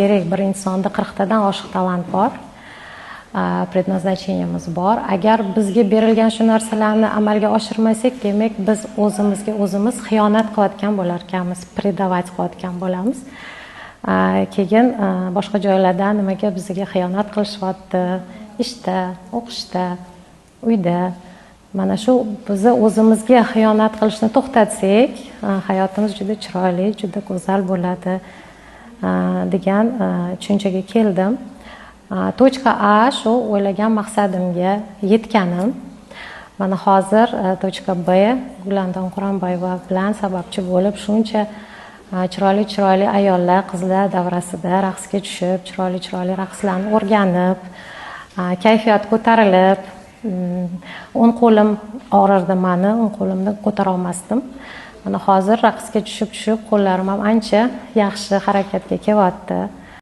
Bir insonda 40 tadan oshiq talant bor, предназначениemiz bor. Agar bizga berilgan shu narsalarni amalga oshirmasak, demak biz o'zimizga o'zimiz xiyonat qilayotgan bo'lar ekanmiz, predovat qilayotgan bo'lamiz. Keyin boshqa joylardan nimaga bizga xiyonat qilishyapti, ishda, o'qishda, uyda. Mana shu bizni o'zimizga xiyonat qilishni to'xtatsak, hayotimiz juda chiroyli, juda go'zal bo'ladi degan tushunchaga keldim. Tochka A shu o'ylagan maqsadimga yetganim. Mana hozir tochka B Gulandon Quronboyeva bilan sababchi bo'lib shuncha chiroyli ayollar, qizlar davrasida raqsga tushib, chiroyli raqslarni o'rganib, kayfiyat ko'tarilib, o'ng qo'lim og'rirdi meni, o'ng qo'limni ko'tara olmasdim. Mana hozir raqsga tushib qo'llarim ham ancha yaxshi harakatga kelyapti.